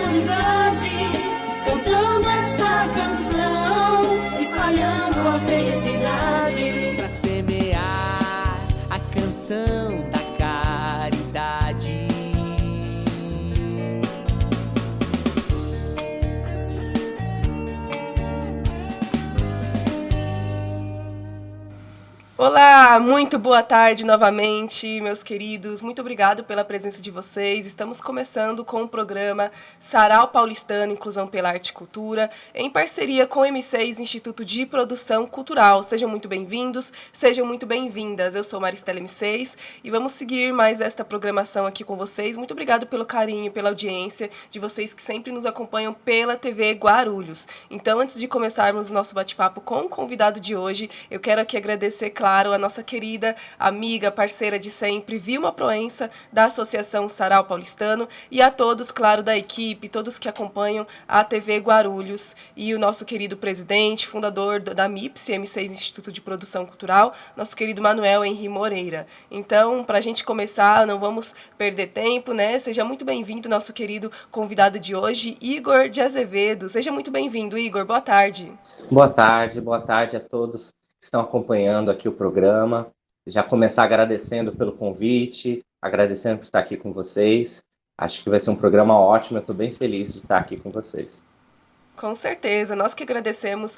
amizade, cantando esta canção, espalhando a felicidade. Pra semear a canção da caridade. Olá, muito boa tarde novamente, meus queridos. Muito obrigado pela presença de vocês. Estamos começando com o programa Sarau Paulistano Inclusão pela Arte e Cultura, em parceria com o M6 Instituto de Produção Cultural. Sejam muito bem-vindos, sejam muito bem-vindas. Eu sou Maristela M6 e vamos seguir mais esta programação aqui com vocês. Muito obrigado pelo carinho, pela audiência de vocês que sempre nos acompanham pela TV Guarulhos. Então, antes de começarmos o nosso bate-papo com o convidado de hoje, eu quero aqui agradecer, claro, a nossa querida amiga, parceira de sempre, Vilma Proença, da Associação Sarau Paulistano, e a todos, claro, da equipe, todos que acompanham a TV Guarulhos, e o nosso querido presidente, fundador da MIPS, M6 Instituto de Produção Cultural, nosso querido Manuel Henri Moreira. Então, para a gente começar, não vamos perder tempo, né? Seja muito bem-vindo, nosso querido convidado de hoje, Igor de Azevedo. Seja muito bem-vindo, Igor. Boa tarde. Boa tarde a todos que estão acompanhando aqui o programa. Já começar agradecendo pelo convite, agradecendo por estar aqui com vocês. Acho que vai ser um programa ótimo, eu estou bem feliz de estar aqui com vocês. Com certeza, nós que agradecemos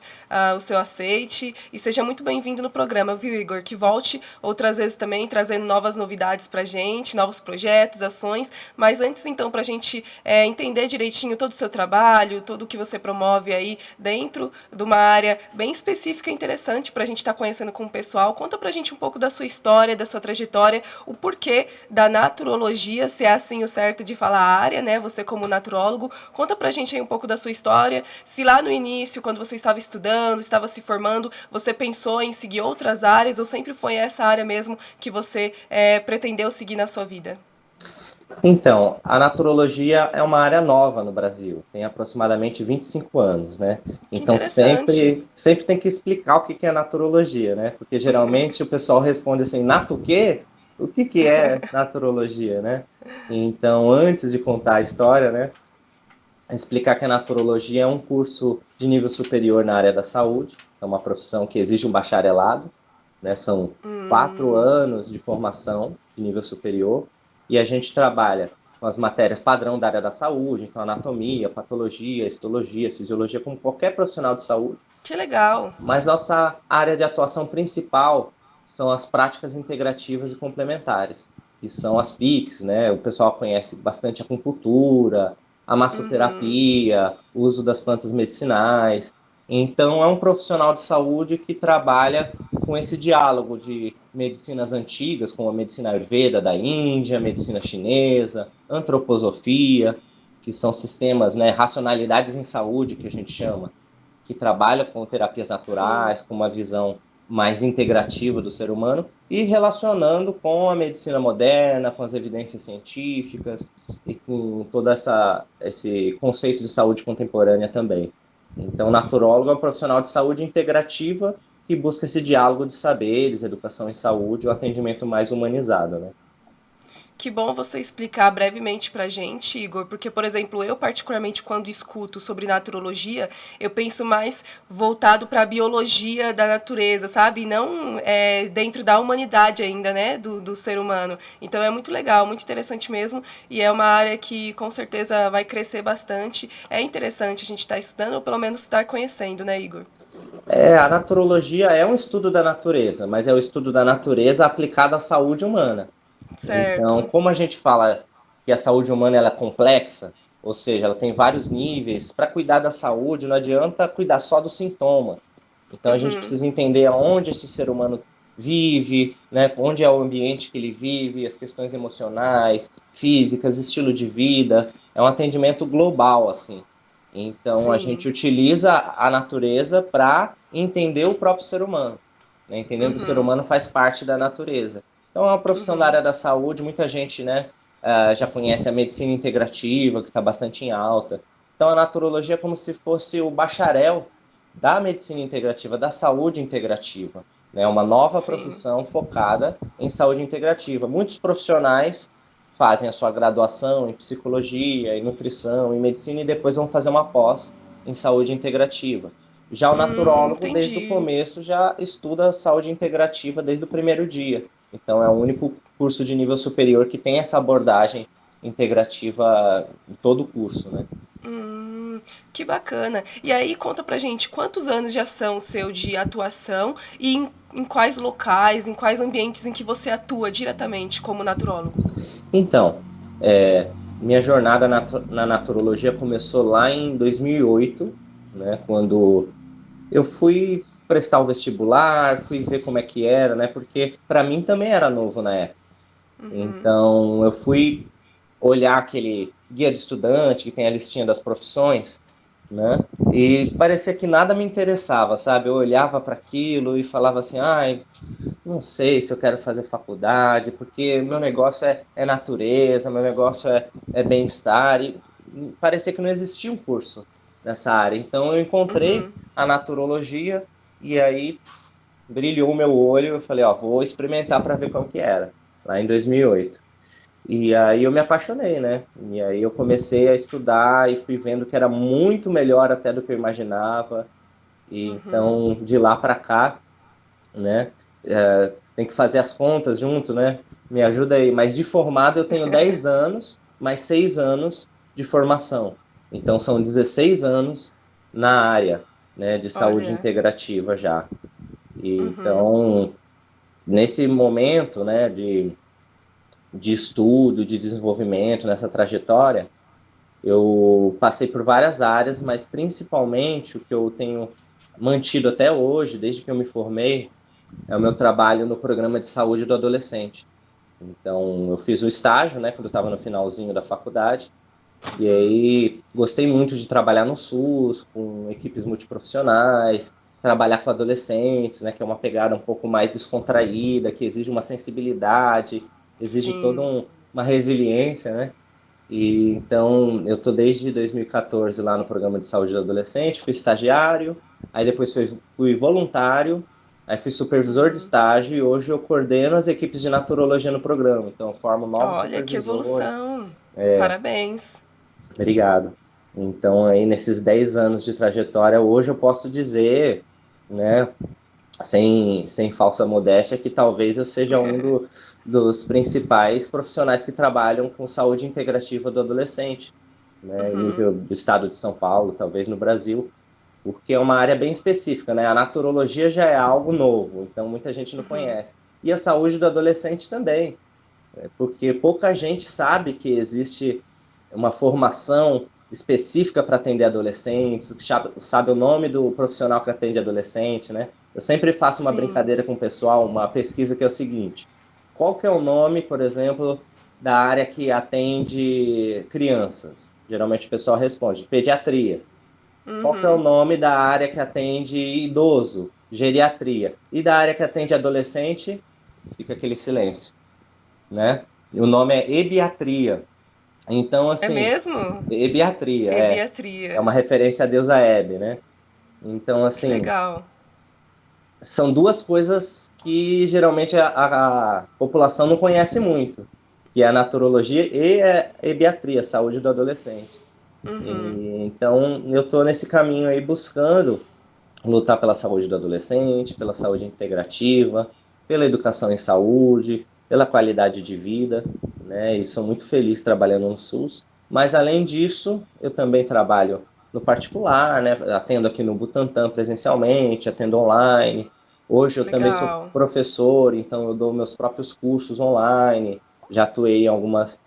o seu aceite e seja muito bem-vindo no programa, viu, Igor? Que volte outras vezes também, trazendo novas novidades pra gente, novos projetos, ações, mas antes então, pra gente entender direitinho todo o seu trabalho, tudo o que você promove aí dentro de uma área bem específica e interessante pra gente estar conhecendo com o pessoal, conta pra gente um pouco da sua história, da sua trajetória, o porquê da naturologia, se é assim o certo de falar a área, né? Você como naturólogo, conta pra gente aí um pouco da sua história. Se lá no início, quando você estava estudando, estava se formando, você pensou em seguir outras áreas ou sempre foi essa área mesmo que você pretendeu seguir na sua vida? Então, a naturologia é uma área nova no Brasil, tem aproximadamente 25 anos, né? Que Então interessante. sempre tem que explicar o que é naturologia, né? Porque geralmente o pessoal responde assim, nato o quê? O que é naturologia, né? Então, antes de contar a história, né? Explicar que a naturologia é um curso de nível superior na área da saúde, é uma profissão que exige um bacharelado, né? São 4 anos de formação de nível superior, e a gente trabalha com as matérias padrão da área da saúde, então anatomia, patologia, histologia, fisiologia, como qualquer profissional de saúde. Que legal. Mas nossa área de atuação principal são as práticas integrativas e complementares, que são as PICs, né? O pessoal conhece bastante a acupuntura, a massoterapia, o uso das plantas medicinais. Então, é um profissional de saúde que trabalha com esse diálogo de medicinas antigas, como a medicina Ayurveda da Índia, a medicina chinesa, antroposofia, que são sistemas, né, racionalidades em saúde, que a gente chama, que trabalha com terapias Sim. naturais, com uma visão mais integrativa do ser humano, e relacionando com a medicina moderna, com as evidências científicas e com todo esse conceito de saúde contemporânea também. Então, o naturólogo é um profissional de saúde integrativa que busca esse diálogo de saberes, educação em saúde, o atendimento mais humanizado, né? Que bom você explicar brevemente pra gente, Igor, porque, por exemplo, eu particularmente quando escuto sobre naturologia, eu penso mais voltado para a biologia da natureza, sabe? E não dentro da humanidade ainda, né, do ser humano. Então é muito legal, muito interessante mesmo, e é uma área que com certeza vai crescer bastante. É interessante a gente estar estudando, ou pelo menos estar conhecendo, né, Igor? A naturologia é um estudo da natureza, mas é o estudo da natureza aplicado à saúde humana. Então, Certo. como a gente fala que a saúde humana ela é complexa, ou seja, ela tem vários níveis, para cuidar da saúde não adianta cuidar só do sintoma. Então, a gente precisa entender aonde esse ser humano vive, né, onde é o ambiente que ele vive, as questões emocionais, físicas, estilo de vida. É um atendimento global, assim. Então, a gente Sim. utiliza a natureza para entender o próprio ser humano, né, entendendo que o ser humano faz parte da natureza. Então, é uma profissão da área da saúde, muita gente, né, já conhece a medicina integrativa, que está bastante em alta. Então, a naturologia é como se fosse o bacharel da medicina integrativa, da saúde integrativa, né, uma nova Sim. profissão focada em saúde integrativa. Muitos profissionais fazem a sua graduação em psicologia, em nutrição, em medicina e depois vão fazer uma pós em saúde integrativa. Já o naturólogo, desde o Entendi. começo, já estuda saúde integrativa desde o primeiro dia. Então, é o único curso de nível superior que tem essa abordagem integrativa em todo o curso, né? Que bacana. E aí, conta pra gente quantos anos já são o seu de atuação e em quais locais, em quais ambientes em que você atua diretamente como naturólogo? Então, minha jornada na naturologia começou lá em 2008, né, quando eu fui prestar o vestibular, fui ver como é que era, né, porque para mim também era novo na época. Então, eu fui olhar aquele guia de estudante que tem a listinha das profissões, né? E parecia que nada me interessava, sabe? Eu olhava para aquilo e falava assim, ai, não sei se eu quero fazer faculdade, porque meu negócio é natureza, meu negócio é bem-estar, e parecia que não existia um curso nessa área. Então eu encontrei a naturologia e aí brilhou o meu olho, eu falei, ó, vou experimentar para ver como que era, lá em 2008. E aí eu me apaixonei, né? E aí eu comecei a estudar e fui vendo que era muito melhor até do que eu imaginava. E então, de lá para cá, né? Tem que fazer as contas junto, né? Me ajuda aí. Mas de formado eu tenho 10 anos, mais 6 anos de formação. Então são 16 anos na área, né, de saúde Olha. integrativa já. E, então, nesse momento, né, de estudo, de desenvolvimento, nessa trajetória, eu passei por várias áreas, mas principalmente o que eu tenho mantido até hoje, desde que eu me formei, é o meu trabalho no programa de saúde do adolescente. Então, eu fiz o estágio, né, quando eu estava no finalzinho da faculdade, e aí gostei muito de trabalhar no SUS, com equipes multiprofissionais, trabalhar com adolescentes, né, que é uma pegada um pouco mais descontraída, que exige uma sensibilidade, exige toda Sim. uma resiliência, né? E então eu tô desde 2014 lá no programa de saúde do adolescente, fui estagiário, aí depois fui voluntário, aí fui supervisor de estágio e hoje eu coordeno as equipes de naturologia no programa. Então eu formo novos Olha que supervisores. evolução. Parabéns. Obrigado. Então aí nesses 10 anos de trajetória, hoje eu posso dizer, né, sem falsa modéstia, que talvez eu seja dos principais profissionais que trabalham com saúde integrativa do adolescente, né, em nível do estado de São Paulo, talvez no Brasil, porque é uma área bem específica, né? A naturologia já é algo novo, então muita gente não conhece. E a saúde do adolescente também, porque pouca gente sabe que existe uma formação específica para atender adolescentes, sabe o nome do profissional que atende adolescente, né? Eu sempre faço uma Sim. brincadeira com o pessoal, uma pesquisa que é o seguinte: qual que é o nome, por exemplo, da área que atende crianças? Geralmente o pessoal responde pediatria. Qual que é o nome da área que atende idoso? Geriatria. E da área que atende adolescente? Fica aquele silêncio, né? E o nome é ebiatria. Então, É assim, mesmo? ebiatria, é Ebiatria. uma referência à deusa Hebe, né? Então, Que assim, legal. são duas coisas que geralmente a população não conhece muito, que é a naturologia e a ebiatria, saúde do adolescente. Então, eu estou nesse caminho aí buscando lutar pela saúde do adolescente, pela saúde integrativa, pela educação em saúde, pela qualidade de vida, né? E sou muito feliz trabalhando no SUS. Mas além disso, eu também trabalho no particular, né? Atendo aqui no Butantã presencialmente, atendo online. Hoje eu também sou Legal. professor, então eu dou meus próprios cursos online. Já atuei em algumas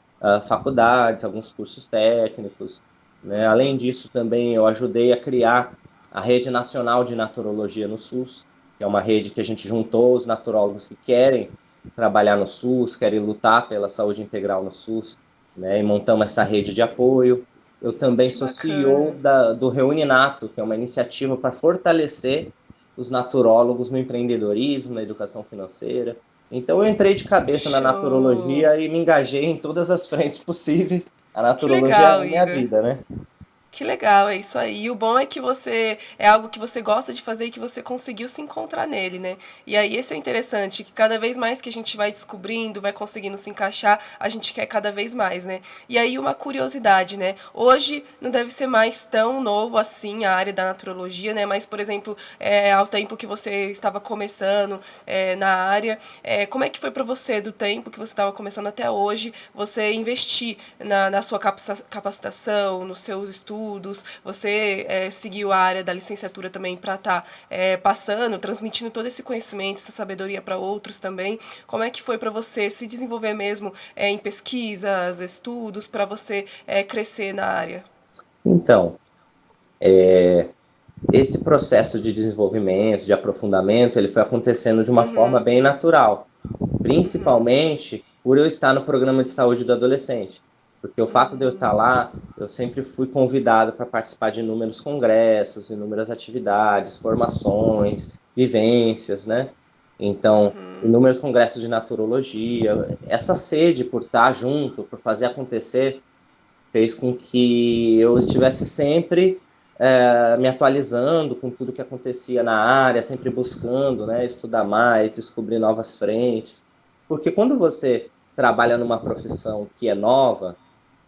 faculdades, alguns cursos técnicos, né? Além disso, também eu ajudei a criar a Rede Nacional de Naturologia no SUS, que é uma rede que a gente juntou os naturólogos que querem trabalhar no SUS, querem lutar pela saúde integral no SUS, né, e montamos essa rede de apoio. Eu também Que sou CEO bacana. do Reuninato, que é uma iniciativa para fortalecer os naturólogos no empreendedorismo, na educação financeira. Então eu entrei de cabeça na Show. naturologia e me engajei em todas as frentes possíveis. A Que naturologia é a legal, minha Igor. vida, né? Que legal, é isso aí. E o bom é que você é algo que você gosta de fazer e que você conseguiu se encontrar nele, né? E aí esse é o interessante, que cada vez mais que a gente vai descobrindo, vai conseguindo se encaixar, a gente quer cada vez mais, né? E aí uma curiosidade, né? Hoje não deve ser mais tão novo assim a área da naturologia, né? Mas, por exemplo, ao tempo que você estava começando na área, como é que foi para você, do tempo que você estava começando até hoje, você investir na sua capacitação, nos seus estudos, você seguiu a área da licenciatura também para estar passando, transmitindo todo esse conhecimento, essa sabedoria para outros também. Como é que foi para você se desenvolver mesmo em pesquisas, estudos, para você crescer na área? Então, esse processo de desenvolvimento, de aprofundamento, ele foi acontecendo de uma forma Uhum, bem natural, uhum, principalmente por eu estar no programa de saúde do adolescente. Porque o fato de eu estar lá, eu sempre fui convidado para participar de inúmeros congressos, inúmeras atividades, formações, vivências, né? Então, uhum, inúmeros congressos de naturologia. Essa sede por estar junto, por fazer acontecer, fez com que eu estivesse sempre me atualizando com tudo que acontecia na área, sempre buscando, né, estudar mais, descobrir novas frentes. Porque quando você trabalha numa profissão que é nova,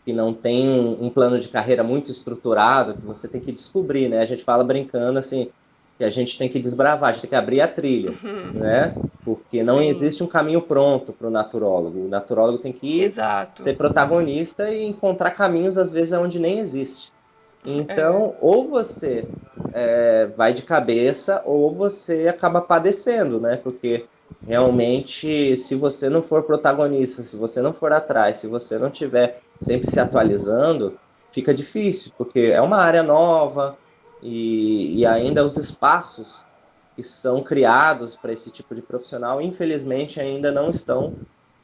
que não tem um plano de carreira muito estruturado, que você tem que descobrir, né? A gente fala brincando assim, que a gente tem que desbravar, a gente tem que abrir a trilha, né? Porque não sim, existe um caminho pronto para o naturólogo. O naturólogo tem que exato. ser protagonista e encontrar caminhos, às vezes, onde nem existe. Então, ou você vai de cabeça, ou você acaba padecendo, né? Porque realmente, se você não for protagonista, se você não for atrás, se você não tiver sempre se atualizando, fica difícil, porque é uma área nova e ainda os espaços que são criados para esse tipo de profissional, infelizmente, ainda não estão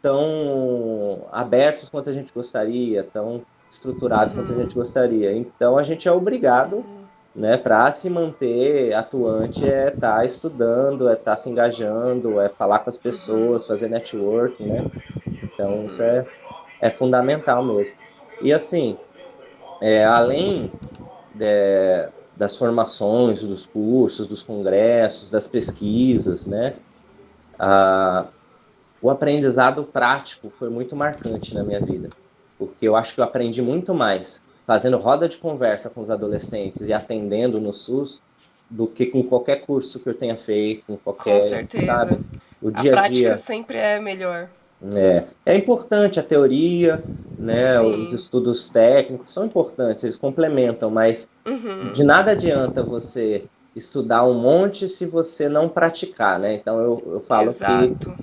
tão abertos quanto a gente gostaria, tão estruturados quanto a gente gostaria. Então, a gente é obrigado, né, para se manter atuante, é estar estudando, é estar se engajando, é falar com as pessoas, fazer networking, né? Então, isso é fundamental mesmo. E assim, além das formações, dos cursos, dos congressos, das pesquisas, né? O aprendizado prático foi muito marcante na minha vida, porque eu acho que eu aprendi muito mais fazendo roda de conversa com os adolescentes e atendendo no SUS do que com qualquer curso que eu tenha feito, com Com qualquer, certeza. sabe? O A dia a prática dia sempre é melhor. é importante a teoria, né? Os Sim. estudos técnicos são importantes, eles complementam, mas de nada adianta você estudar um monte se você não praticar, né? Então eu falo que Exato.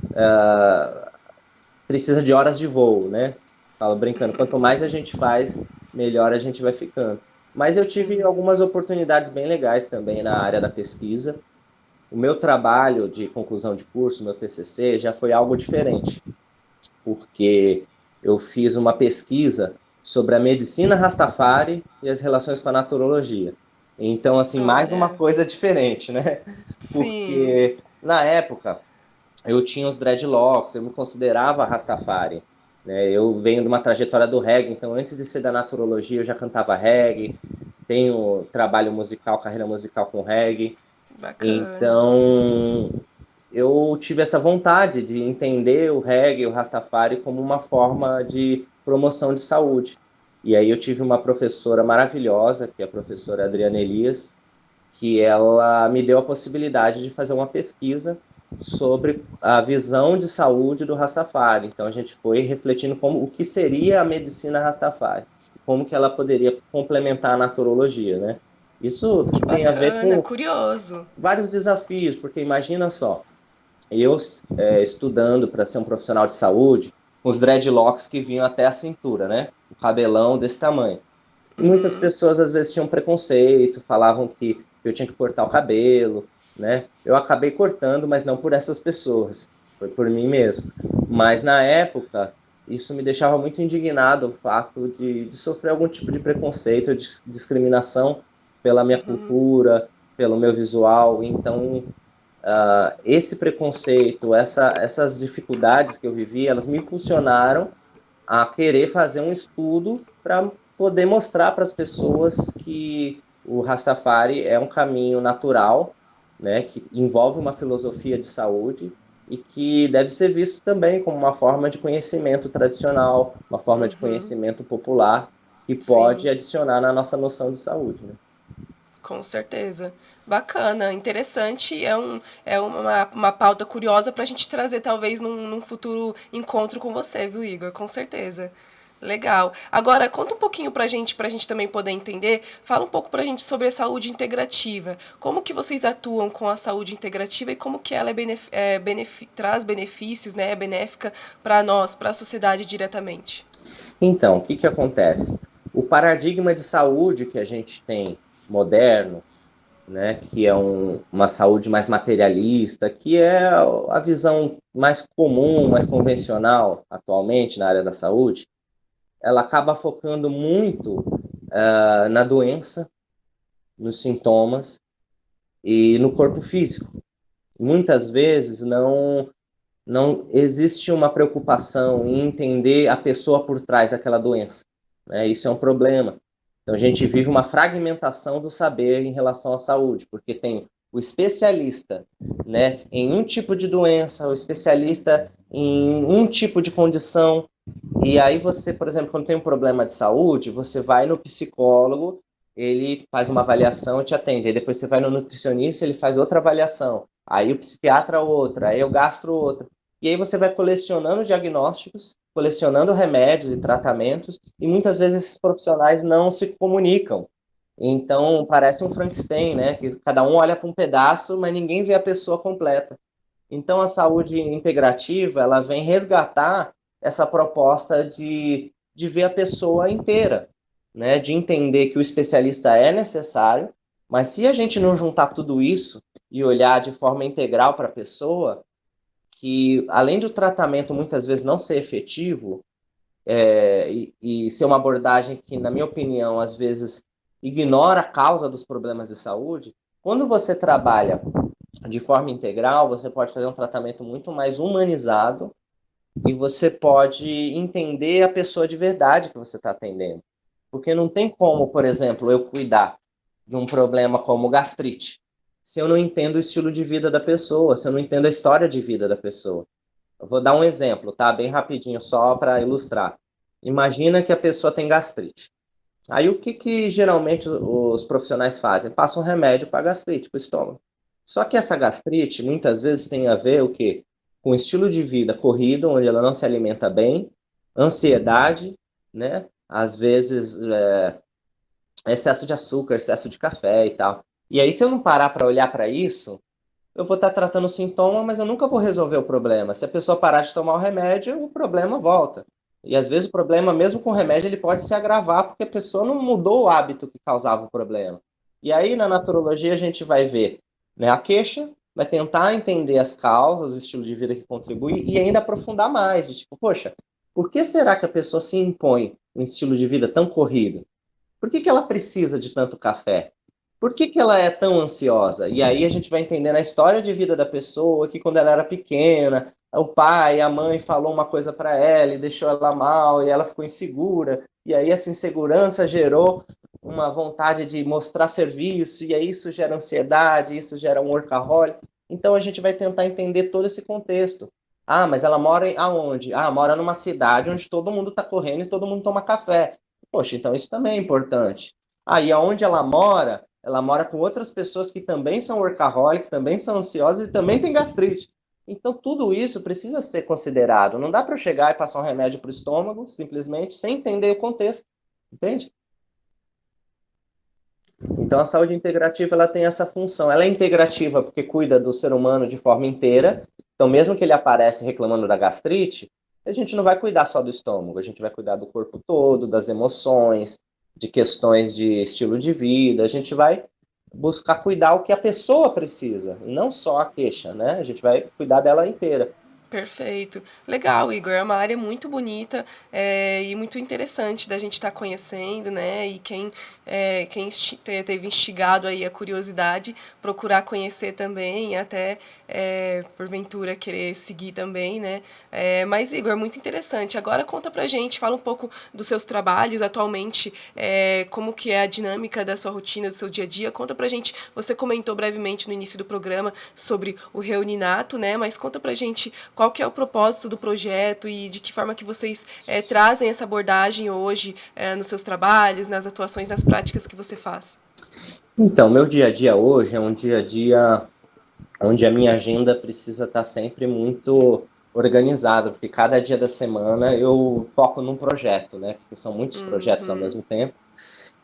precisa de horas de voo, né? Falo brincando, quanto mais a gente faz, melhor a gente vai ficando. Mas eu tive Sim. algumas oportunidades bem legais também na área da pesquisa. O meu trabalho de conclusão de curso, meu TCC, já foi algo diferente, porque eu fiz uma pesquisa sobre a medicina Rastafari e as relações com a naturologia. Então, assim, mais uma Olha. coisa diferente, né? Sim. Porque na época eu tinha os dreadlocks, eu me considerava Rastafari, né? Eu venho de uma trajetória do reggae, então antes de ser da naturologia eu já cantava reggae, tenho trabalho musical, carreira musical com reggae, Bacana. então eu tive essa vontade de entender o reggae, o Rastafari como uma forma de promoção de saúde. E aí eu tive uma professora maravilhosa, que é a professora Adriana Elias, que ela me deu a possibilidade de fazer uma pesquisa sobre a visão de saúde do Rastafari. Então a gente foi refletindo como o que seria a medicina Rastafari, como que ela poderia complementar a naturologia, né? Isso Que tem a ver bacana. com Curioso. vários desafios, porque imagina só, eu estudando para ser um profissional de saúde, com os dreadlocks que vinham até a cintura, né? O cabelão desse tamanho. E muitas pessoas às vezes tinham preconceito, falavam que eu tinha que cortar o cabelo, né? Eu acabei cortando, mas não por essas pessoas, foi por mim mesmo. Mas na época, isso me deixava muito indignado, o fato de sofrer algum tipo de preconceito, de discriminação pela minha cultura, pelo meu visual. Então, esse preconceito, essas dificuldades que eu vivi, elas me impulsionaram a querer fazer um estudo para poder mostrar para as pessoas que o Rastafari é um caminho natural, né, que envolve uma filosofia de saúde e que deve ser visto também como uma forma de conhecimento tradicional, uma forma de conhecimento popular que pode Sim, adicionar na nossa noção de saúde, né? com certeza. Bacana, interessante. É uma pauta curiosa para a gente trazer, talvez, num futuro encontro com você, viu, Igor? Com certeza. Legal. Agora, conta um pouquinho pra gente também poder entender. Fala um pouco pra gente sobre a saúde integrativa. Como que vocês atuam com a saúde integrativa e como que ela traz benefícios, né, é benéfica para nós, para a sociedade diretamente? Então, o que que acontece? O paradigma de saúde que a gente tem moderno, né, que é uma saúde mais materialista, que é a visão mais comum, mais convencional atualmente na área da saúde, ela acaba focando muito na doença, nos sintomas e no corpo físico. Muitas vezes não existe uma preocupação em entender a pessoa por trás daquela doença, né? Isso é um problema. Então a gente vive uma fragmentação do saber em relação à saúde, porque tem o especialista, né, em um tipo de doença, o especialista em um tipo de condição. E aí você, por exemplo, quando tem um problema de saúde, você vai no psicólogo, ele faz uma avaliação e te atende. Aí depois você vai no nutricionista, ele faz outra avaliação. Aí o psiquiatra outra, aí o gastro outra. E aí você vai colecionando diagnósticos, colecionando remédios e tratamentos, e muitas vezes esses profissionais não se comunicam. Então parece um Frankenstein, né? Que cada um olha para um pedaço, mas ninguém vê a pessoa completa. Então, a saúde integrativa, ela vem resgatar essa proposta de ver a pessoa inteira, né? De entender que o especialista é necessário, mas se a gente não juntar tudo isso e olhar de forma integral para a pessoa, que além do tratamento muitas vezes não ser efetivo, e ser uma abordagem que, na minha opinião, às vezes ignora a causa dos problemas de saúde, quando você trabalha de forma integral, você pode fazer um tratamento muito mais humanizado e você pode entender a pessoa de verdade que você está atendendo. Porque não tem como, por exemplo, eu cuidar de um problema como gastrite, se eu não entendo o estilo de vida da pessoa, se eu não entendo a história de vida da pessoa. Eu vou dar um exemplo, tá? Bem rapidinho, só para ilustrar. Imagina que a pessoa tem gastrite. Aí o que geralmente os profissionais fazem? Passam um remédio para gastrite, para o estômago. Só que essa gastrite muitas vezes tem a ver o quê? Com estilo de vida corrido, onde ela não se alimenta bem, ansiedade, né? Às vezes excesso de açúcar, excesso de café e tal. E aí, se eu não parar para olhar para isso, eu vou estar tratando o sintoma, mas eu nunca vou resolver o problema. Se a pessoa parar de tomar o remédio, o problema volta. E às vezes o problema, mesmo com o remédio, ele pode se agravar porque a pessoa não mudou o hábito que causava o problema. E aí, na naturologia, a gente vai ver, né, a queixa, vai tentar entender as causas, o estilo de vida que contribui e ainda aprofundar mais. De tipo, poxa, por que será que a pessoa se impõe um estilo de vida tão corrido? Por que ela precisa de tanto café? Por que ela é tão ansiosa? E aí a gente vai entendendo a história de vida da pessoa, que quando ela era pequena, o pai, a mãe falou uma coisa para ela e deixou ela mal, e ela ficou insegura. E aí essa insegurança gerou uma vontade de mostrar serviço, e aí isso gera ansiedade, isso gera um workaholic. Então a gente vai tentar entender todo esse contexto. Ah, mas ela mora aonde? Ah, mora numa cidade onde todo mundo está correndo e todo mundo toma café. Poxa, então isso também é importante. Ah, e aonde ela mora com outras pessoas que também são workaholic, também são ansiosas e também têm gastrite. Então, tudo isso precisa ser considerado. Não dá para eu chegar e passar um remédio para o estômago, simplesmente, sem entender o contexto. Entende? Então, a saúde integrativa ela tem essa função. Ela é integrativa porque cuida do ser humano de forma inteira. Então, mesmo que ele apareça reclamando da gastrite, a gente não vai cuidar só do estômago, a gente vai cuidar do corpo todo, das emoções, de questões de estilo de vida. A gente vai buscar cuidar o que a pessoa precisa, e não só a queixa, né? A gente vai cuidar dela inteira. Perfeito. Legal, Igor. É uma área muito bonita e muito interessante da gente estar conhecendo, né? E teve instigado aí a curiosidade, procurar conhecer também, até porventura querer seguir também, né? Mas, Igor, muito interessante. Agora conta pra gente, fala um pouco dos seus trabalhos atualmente, como que é a dinâmica da sua rotina, do seu dia a dia. Conta pra gente, você comentou brevemente no início do programa sobre o Reuninato, né? Mas conta pra gente qual que é o propósito do projeto e de que forma que vocês trazem essa abordagem hoje nos seus trabalhos, nas atuações, nas práticas que você faz. Então, meu dia a dia hoje é um dia a dia onde a minha agenda precisa estar sempre muito organizada, porque cada dia da semana eu foco num projeto, né? Porque são muitos projetos ao mesmo tempo.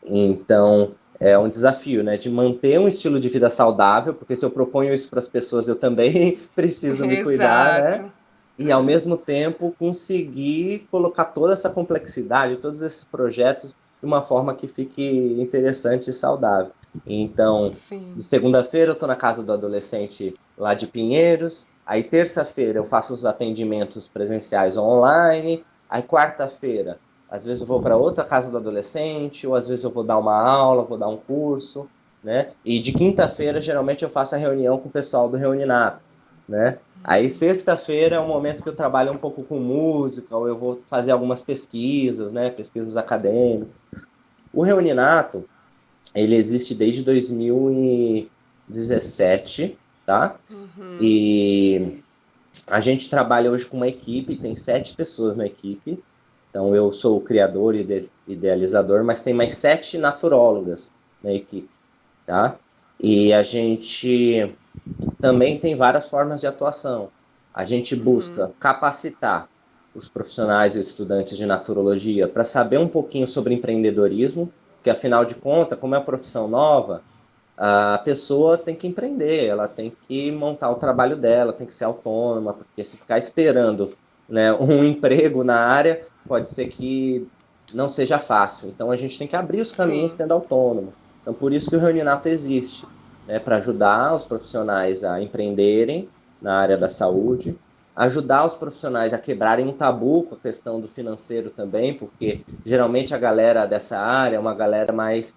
Então, é um desafio, né? De manter um estilo de vida saudável, porque se eu proponho isso para as pessoas, eu também preciso me cuidar, né? Exato. E, ao mesmo tempo, conseguir colocar toda essa complexidade, todos esses projetos, de uma forma que fique interessante e saudável. Então, de Sim. segunda-feira eu estou na casa do adolescente lá de Pinheiros, aí terça-feira eu faço os atendimentos presenciais online, aí quarta-feira, às vezes eu vou para outra casa do adolescente, ou às vezes eu vou dar uma aula, vou dar um curso, né? E de quinta-feira, geralmente, eu faço a reunião com o pessoal do Reuninato, né? Aí sexta-feira é um momento que eu trabalho um pouco com música, ou eu vou fazer algumas pesquisas, né? Pesquisas acadêmicas. O Reuninato, ele existe desde 2017, tá? E a gente trabalha hoje com uma equipe, tem 7 pessoas na equipe. Então eu sou o criador e idealizador, mas tem mais 7 naturólogas na equipe, tá? E a gente também tem várias formas de atuação. A gente busca capacitar os profissionais e os estudantes de naturologia para saber um pouquinho sobre empreendedorismo, porque afinal de contas, como é uma profissão nova, a pessoa tem que empreender, ela tem que montar o trabalho dela, tem que ser autônoma, porque se ficar esperando, né, um emprego na área, pode ser que não seja fácil. Então a gente tem que abrir os caminhos Sim. sendo autônomo. Então por isso que o Reuninato existe, né, para ajudar os profissionais a empreenderem na área da saúde, ajudar os profissionais a quebrarem um tabu com a questão do financeiro também, porque geralmente a galera dessa área é uma galera mais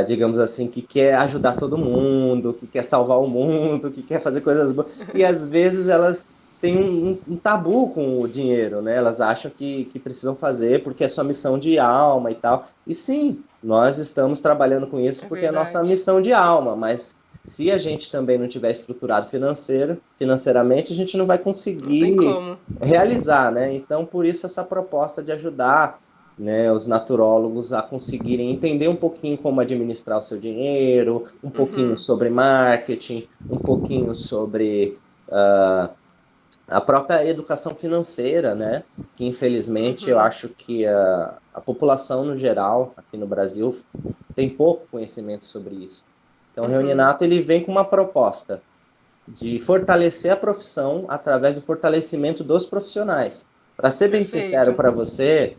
digamos assim, que quer ajudar todo mundo, que quer salvar o mundo, que quer fazer coisas boas. E às vezes elas têm um tabu com o dinheiro, né? Elas acham que precisam fazer porque é sua missão de alma e tal. E sim, nós estamos trabalhando com isso É porque é a nossa verdade. missão de alma, mas se a gente também não tiver estruturado financeiramente, a gente não vai Não tem conseguir como. realizar, né? Então, por isso essa proposta de ajudar, né, os naturólogos a conseguirem entender um pouquinho como administrar o seu dinheiro, um pouquinho sobre marketing, um pouquinho sobre a própria educação financeira, né? Que infelizmente eu acho que a população no geral aqui no Brasil tem pouco conhecimento sobre isso. Então, o Reuninato ele vem com uma proposta de fortalecer a profissão através do fortalecimento dos profissionais. Para ser bem sincero Perfeito. para você,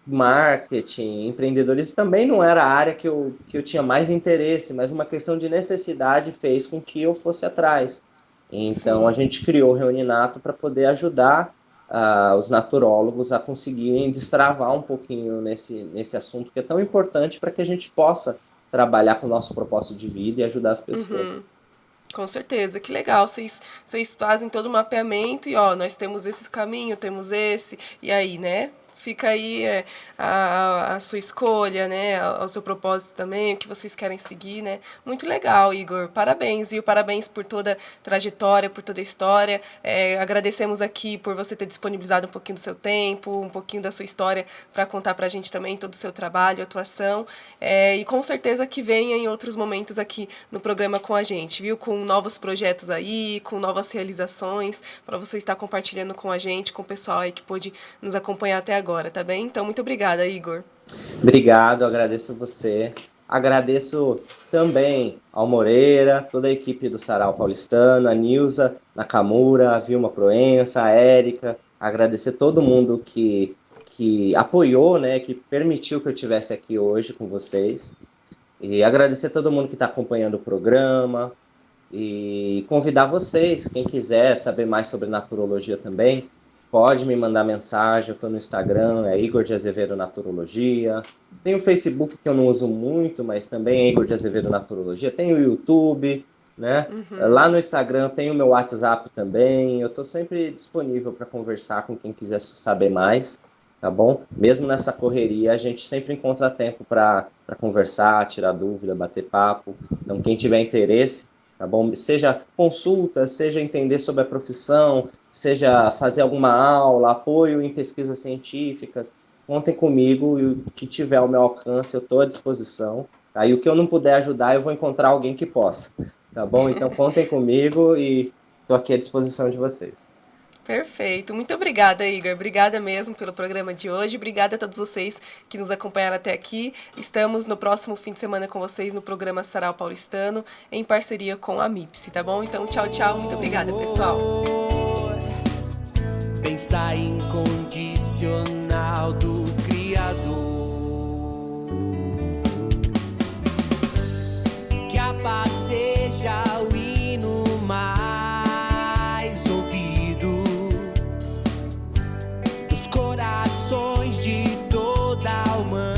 marketing, empreendedorismo também não era a área que eu tinha mais interesse, mas uma questão de necessidade fez com que eu fosse atrás. Então, a Sim. gente criou o Reuninato para poder ajudar os naturólogos a conseguirem destravar um pouquinho nesse assunto que é tão importante para que a gente possa trabalhar com o nosso propósito de vida e ajudar as pessoas. Com certeza, que legal. Vocês fazem todo o mapeamento e, ó, nós temos esse caminho, temos esse, e aí, né? Fica aí a sua escolha, né? O seu propósito também, o que vocês querem seguir, né? Muito legal, Igor. Parabéns, viu? Parabéns por toda a trajetória, por toda a história. Agradecemos aqui por você ter disponibilizado um pouquinho do seu tempo, um pouquinho da sua história para contar pra gente também todo o seu trabalho, atuação. E com certeza que venha em outros momentos aqui no programa com a gente, viu? Com novos projetos aí, com novas realizações, para você estar compartilhando com a gente, com o pessoal aí que pôde nos acompanhar até agora, tá bem? Então, muito obrigada, Igor. Obrigado, agradeço você. Agradeço também ao Moreira, toda a equipe do Sarau Paulistano, a Nilza Nakamura, a Vilma Proença, a Érica. Agradecer todo mundo que apoiou, né, que permitiu que eu estivesse aqui hoje com vocês. E agradecer todo mundo que está acompanhando o programa. E convidar vocês, quem quiser saber mais sobre naturologia também, pode me mandar mensagem, eu estou no Instagram, é Igor de Azevedo Naturologia. Tem o Facebook que eu não uso muito, mas também é Igor de Azevedo Naturologia. Tem o YouTube, né? Lá no Instagram tem o meu WhatsApp também. Eu estou sempre disponível para conversar com quem quiser saber mais, tá bom? Mesmo nessa correria, a gente sempre encontra tempo para conversar, tirar dúvida, bater papo. Então, quem tiver interesse, tá bom? Seja consulta, seja entender sobre a profissão, seja fazer alguma aula, apoio em pesquisas científicas, contem comigo e o que tiver ao meu alcance eu estou à disposição. Tá? E o que eu não puder ajudar, eu vou encontrar alguém que possa, tá bom? Então contem comigo e estou aqui à disposição de vocês. Perfeito. Muito obrigada, Igor. Obrigada mesmo pelo programa de hoje. Obrigada a todos vocês que nos acompanharam até aqui. Estamos no próximo fim de semana com vocês no programa Sarau Paulistano, em parceria com a MIPSE, tá bom? Então, tchau, tchau. Muito obrigada, pessoal. Pensar incondicional do Criador, que a paz seja o hino mais ouvido dos corações de toda a humanidade,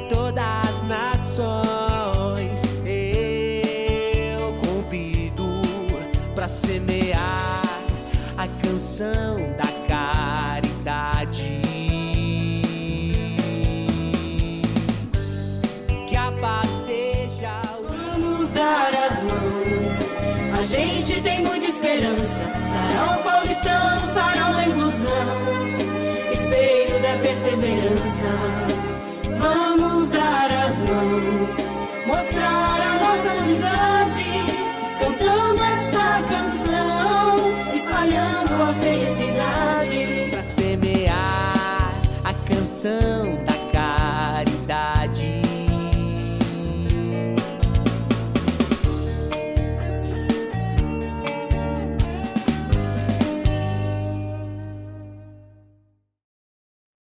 todas as nações. Eu convido para semear a canção da caridade, que a paz seja o... Vamos dar as mãos, a gente tem muita esperança. Sarau Paulistano, sarau da inclusão, espelho da perseverança. Vamos dar as mãos, mostrar a nossa amizade, cantando esta canção, espalhando a felicidade. Pra semear a canção